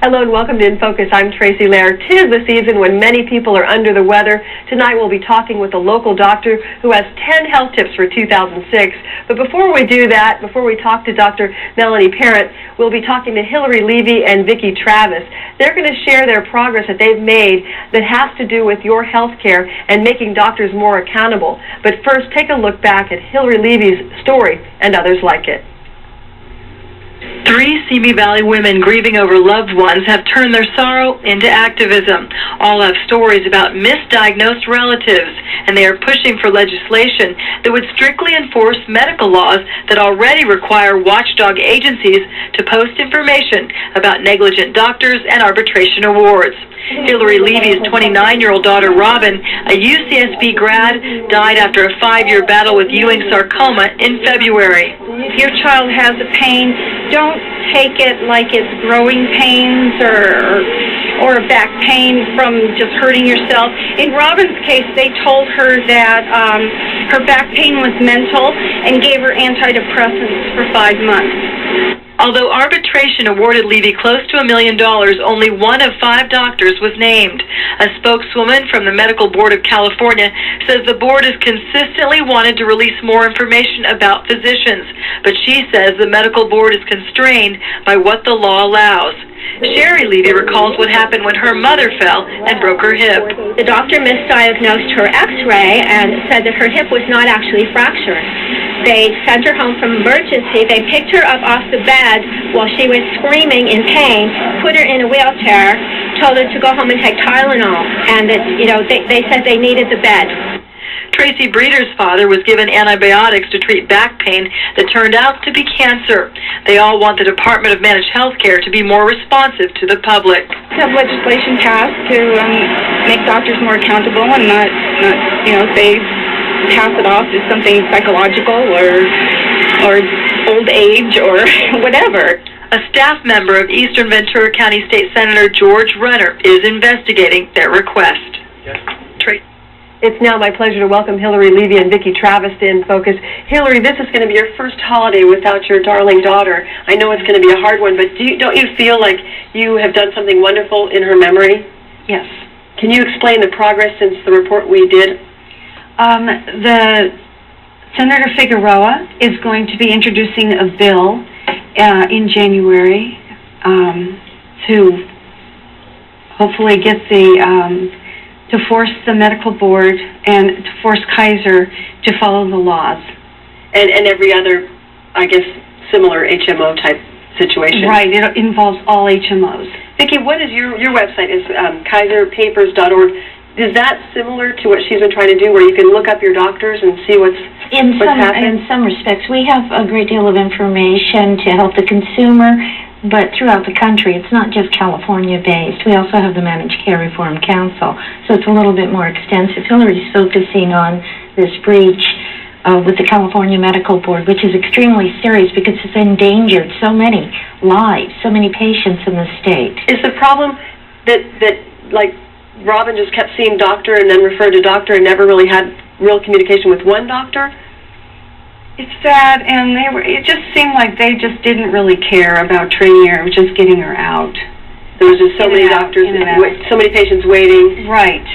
Hello and welcome to In Focus. I'm Tracy Lair. 'Tis the season when many people are under the weather. Tonight we'll be talking with a local doctor who has 10 health tips for 2006. But before we do that, before we talk to Dr. Melanie Parent, we'll be talking to Hillarie Levy and Vickie Travis. They're going to share their progress that they've made that has to do with your health care and making doctors more accountable. But first, take a look back at Hillarie Levy's story and others like it. 3 Simi Valley women grieving over loved ones have turned their sorrow into activism. All have stories about misdiagnosed relatives, and they are pushing for legislation that would strictly enforce medical laws that already require watchdog agencies to post information about negligent doctors and arbitration awards. Hillarie Levy's 29-year-old daughter, Robin, a UCSB grad, died after a 5-year battle with Ewing sarcoma in February. If your child has a pain, don't take it like it's growing pains or a back pain from just hurting yourself. In Robin's case, they told her that her back pain was mental and gave her antidepressants for 5 months. Although arbitration awarded Levy close to $1 million, only 1 of 5 doctors was named. A spokeswoman from the Medical Board of California says the board has consistently wanted to release more information about physicians, but she says the medical board is constrained by what the law allows. Sherry Levy recalls what happened when her mother fell and broke her hip. The doctor misdiagnosed her x-ray and said that her hip was not actually fractured. They sent her home from emergency. They picked her up off the bed while she was screaming in pain, put her in a wheelchair, told her to go home and take Tylenol, and that, they said they needed the bed. Tracy Breeder's father was given antibiotics to treat back pain that turned out to be cancer. They all want the Department of Managed Health Care to be more responsive to the public. Have legislation passed to make doctors more accountable and not say pass it off as something psychological or old age or whatever. A staff member of Eastern Ventura County State Senator George Renner is investigating their request. Yes. It's now my pleasure to welcome Hillarie Levy and Vickie Travis to In Focus. Hillarie, this is going to be your first holiday without your darling daughter. I know it's going to be a hard one, but don't you feel like you have done something wonderful in her memory? Yes. Can you explain the progress since the report we did? The Senator Figueroa is going to be introducing a bill in January to hopefully get to force the medical board and to force Kaiser to follow the laws. And every other, I guess, similar HMO type situation. Right, it involves all HMOs. Vickie, what is your website is kaiserpapers.org. Is that similar to what she's been trying to do, where you can look up your doctors and see what's happening? In some respects, we have a great deal of information to help the consumer, but throughout the country, it's not just California-based. We also have the Managed Care Reform Council, so it's a little bit more extensive. Hillary's focusing on this breach with the California Medical Board, which is extremely serious because it's endangered so many lives, so many patients in the state. Is the problem that like, Robin just kept seeing doctor and then referred to doctor and never really had real communication with one doctor? It's sad, and it just seemed like they just didn't really care about treating her, just getting her out. There was just so many doctors, so many patients waiting. Right.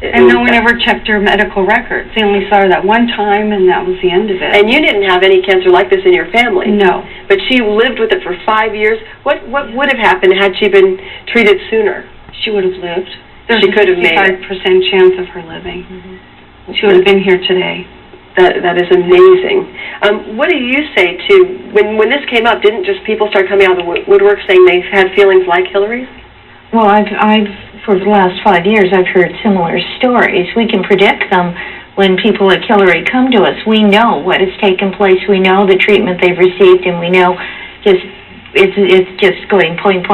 And no one ever checked her medical records. They only saw her that one time, and that was the end of it. And you didn't have any cancer like this in your family? No. But she lived with it for 5 years. What would have happened had she been treated sooner? She would have lived. There's she could have made a 65% chance of her living. Mm-hmm. She would have been here today. That is amazing. What do you say to, when this came up, didn't just people start coming out of the woodwork saying they've had feelings like Hillary's? Well, I've for the last 5 years, I've heard similar stories. We can predict them when people like Hillarie come to us. We know what has taken place. We know the treatment they've received, and we know it's just going point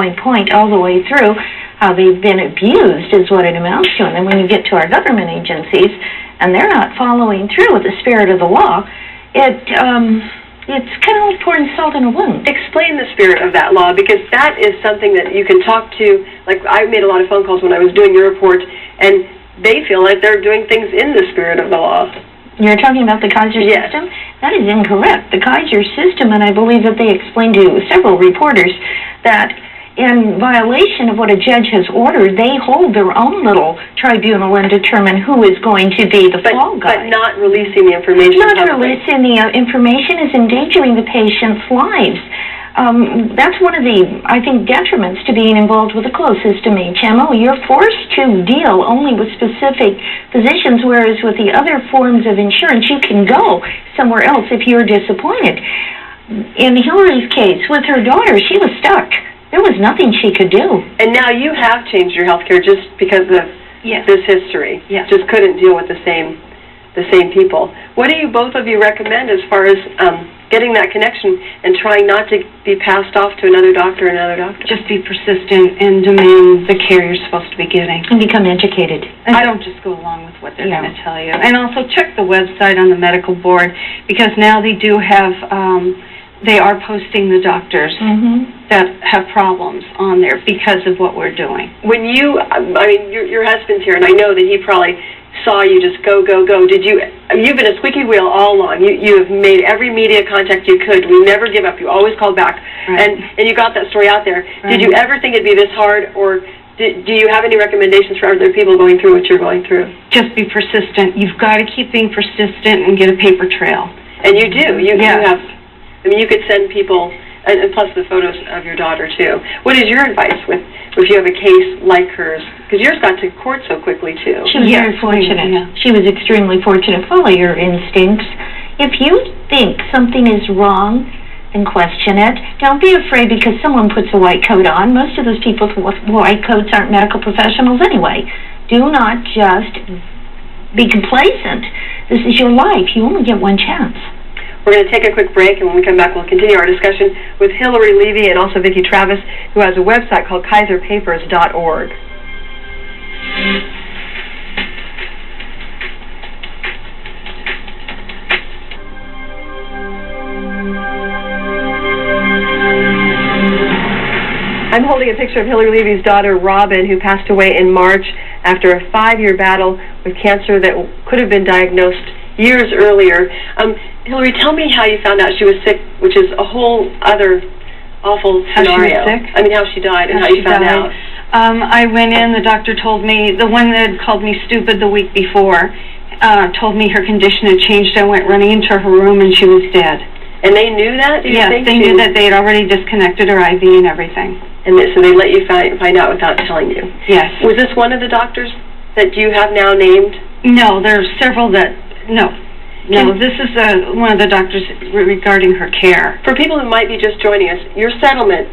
all the way through. How they've been abused is what it amounts to. And then when you get to our government agencies, and they're not following through with the spirit of the law, it's kind of like pouring salt in a wound. Explain the spirit of that law, because that is something that you can talk to. Like, I made a lot of phone calls when I was doing your report, and they feel like they're doing things in the spirit of the law. You're talking about the Kaiser system? That is incorrect. The Kaiser system, and I believe that they explained to several reporters that in violation of what a judge has ordered, they hold their own little tribunal and determine who is going to be the fall guy. But not releasing the information. Not releasing the information is endangering the patient's lives. That's one of the, I think, detriments to being involved with a closed system HMO. You're forced to deal only with specific physicians, whereas with the other forms of insurance, you can go somewhere else if you're disappointed. In Hillarie's case, with her daughter, she was stuck. There was nothing she could do. And now you have changed your health care just because of this history. Yes. Just couldn't deal with the same people. What do you, both of you, recommend as far as getting that connection and trying not to be passed off to another doctor? Just be persistent and demand the care you're supposed to be getting. And become educated. And don't just go along with what they're going to tell you. And also check the website on the medical board, because now they do have, they are posting the doctors that have problems on there because of what we're doing. When you, I mean, your husband's here, and I know that he probably saw you just go. Did you? You've been a squeaky wheel all along. You have made every media contact you could. We never give up. You always called back, and you got that story out there. Did you ever think it'd be this hard, or do you have any recommendations for other people going through what you're going through? Just be persistent. You've got to keep being persistent and get a paper trail. And you do. You have. I mean, you could send people, and plus the photos of your daughter, too. What is your advice if you have a case like hers? Because yours got to court so quickly, too. She was very fortunate. Yeah. She was extremely fortunate. Follow your instincts. If you think something is wrong, then question it. Don't be afraid because someone puts a white coat on. Most of those people with white coats aren't medical professionals anyway. Do not just be complacent. This is your life. You only get one chance. We're going to take a quick break, and when we come back, we'll continue our discussion with Hillarie Levy and also Vickie Travis, who has a website called KaiserPapers.org. I'm holding a picture of Hillarie Levy's daughter, Robin, who passed away in March after a 5-year battle with cancer that could have been diagnosed years earlier. Hillarie, tell me how you found out she was sick, which is a whole other awful scenario. How she was sick? I mean, how she died and how you found out. I went in, the doctor told me, the one that had called me stupid the week before, told me her condition had changed. I went running into her room and she was dead. And they knew that? Yes, they knew that they had already disconnected her IV and everything. And so they let you find out without telling you? Yes. Was this one of the doctors that you have now named? No, there are several that, no, this is one of the doctors regarding her care. For people who might be just joining us, your settlement,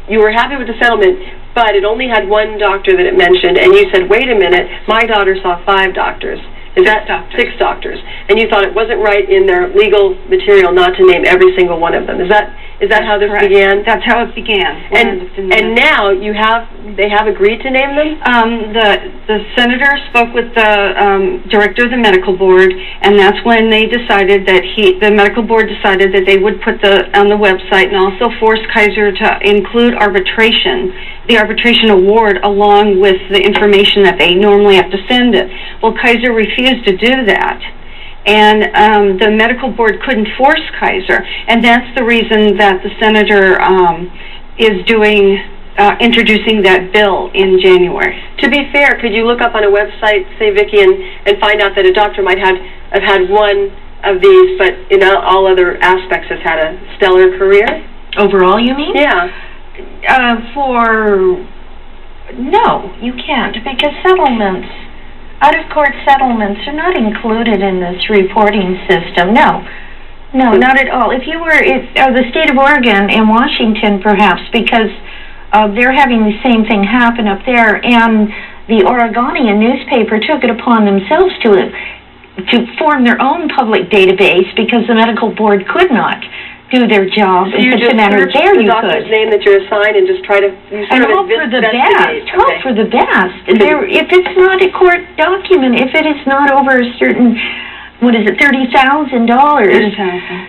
you were happy with the settlement, but it only had one doctor that it mentioned, and you said, wait a minute, my daughter saw 5 doctors. Is that 6 doctors? And you thought it wasn't right in their legal material not to name every single one of them. Is that how this began? That's how it began. And now they have agreed to name them? The senator spoke with the director of the medical board, and that's when they decided that the medical board decided that they would put on the website and also force Kaiser to include the arbitration award along with the information that they normally have to send it. Well, Kaiser refused to do that. And the medical board couldn't force Kaiser, and that's the reason that the senator is introducing that bill in January. To be fair, could you look up on a website, say, Vickie, and find out that a doctor might have had one of these, but in all other aspects has had a stellar career? Overall, you mean? Yeah. No, you can't, because out-of-court settlements are not included in this reporting system. No, not at all. If the state of Oregon and Washington, perhaps, because they're having the same thing happen up there, and the Oregonian newspaper took it upon themselves to form their own public database because the medical board could not do their job in such a manner. There you could. The doctor's name that you're assigned and just try to hope for the best. Hope for the best. If it's not a court document, if it is not over a certain, $30,000,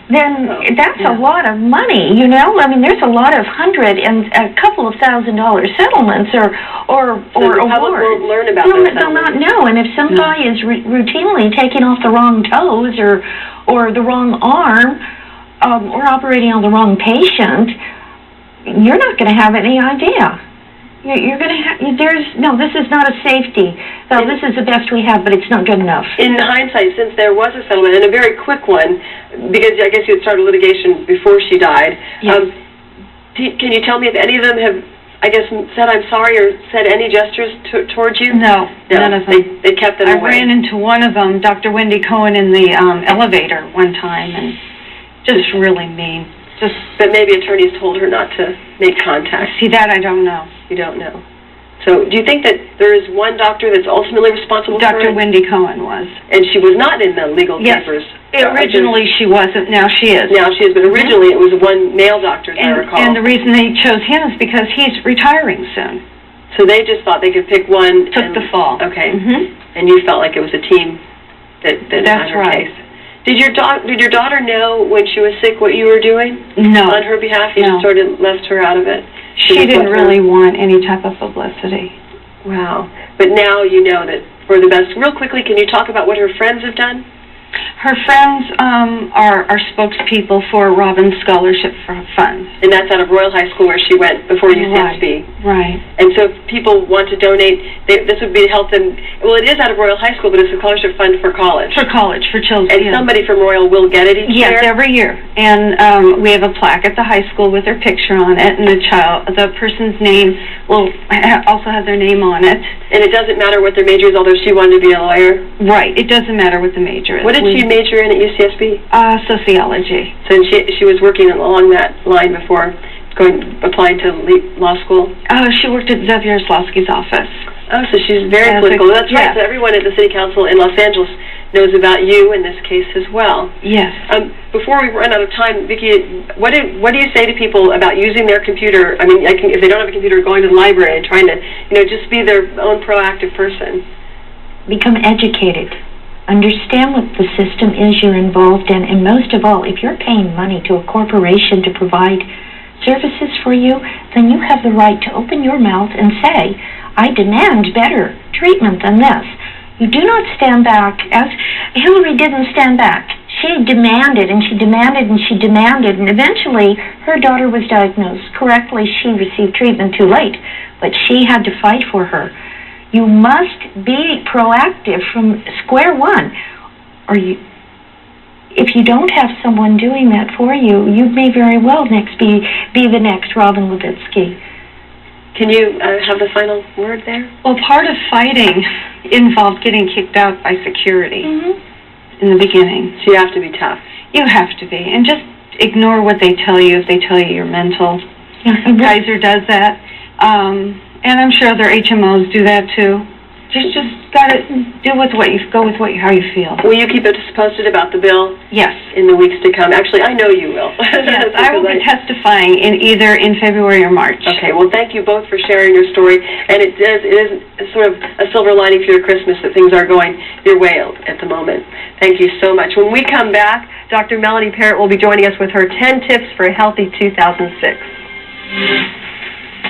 then that's a lot of money, I mean, there's a lot of $100,000 and a couple of $1,000 settlements or the public won't learn about those. They'll not know. And if some guy is routinely taking off the wrong toes or the wrong arm, or operating on the wrong patient, you're not going to have any idea. You're going to have, this is not a safety. So this is the best we have, but it's not good enough. In hindsight, since there was a settlement, and a very quick one, because I guess you had started litigation before she died, Yes. Can you tell me if any of them have, I guess, said I'm sorry or said any gestures towards you? No, none of them. They kept them away. I ran into one of them, Dr. Wendy Cohen, in the elevator one time, and just really mean. But maybe attorneys told her not to make contact. See, that I don't know. You don't know. So do you think that there is one doctor that's ultimately responsible for it? Dr. Wendy Cohen was. And she was not in the legal papers? Originally she wasn't, now she is. Now she is, but originally it was one male doctor, as I recall. And the reason they chose him is because he's retiring soon. So they just thought they could pick one. Took the fall. Okay. Mm-hmm. And you felt like it was a team that That's had her right. case. Did your daughter know when she was sick what you were doing? No. On her behalf? You just sort of left her out of it? She didn't really want any type of publicity. Wow. But now you know that for the best. Real quickly, can you talk about what her friends have done? Her friends are spokespeople for Robin's Scholarship Funds. And that's out of Royal High School where she went before UCSB. Right. And so if people want to donate, this would be to help them. Well, it is out of Royal High School, but it's a scholarship fund for college. For college, for children. And somebody from Royal will get it each year? Yes, every year. And we have a plaque at the high school with their picture on it, and the person's name will also have their name on it. And it doesn't matter what their major is, although she wanted to be a lawyer? Right. It doesn't matter what the major is. What did she major in at UCSB? Sociology. So she was working along that line before applying to law school? She worked at Zev Yaroslavsky's office. Oh, so she's very political. That's right. So everyone at the City Council in Los Angeles knows about you in this case as well. Yes. Before we run out of time, Vickie, what do you say to people about using their computer? I mean, if they don't have a computer, going to the library and trying to, just be their own proactive person. Become educated. Understand what the system is you're involved in, and most of all, if you're paying money to a corporation to provide services for you, then you have the right to open your mouth and say, I demand better treatment than this. You do not stand back, as Hillarie didn't stand back. She demanded, and she demanded, and she demanded, and eventually her daughter was diagnosed correctly. She received treatment too late, but she had to fight for her. You must be proactive from square one, or if you don't have someone doing that for you, you may very well be the next Robin Levitsky. Can you have the final word there? Well, part of fighting involved getting kicked out by security in the beginning. So you have to be tough. You have to be, and just ignore what they tell you if they tell you you're mental. Kaiser does that. And I'm sure other HMOs do that too. Just gotta go with how you feel. Will you keep us posted about the bill? Yes. In the weeks to come. Actually, I know you will. Yes, I will be testifying either in February or March. Okay. Well, thank you both for sharing your story. And it is sort of a silver lining for your Christmas that things are going your way at the moment. Thank you so much. When we come back, Dr. Melanie Parent will be joining us with her 10 tips for a healthy 2006.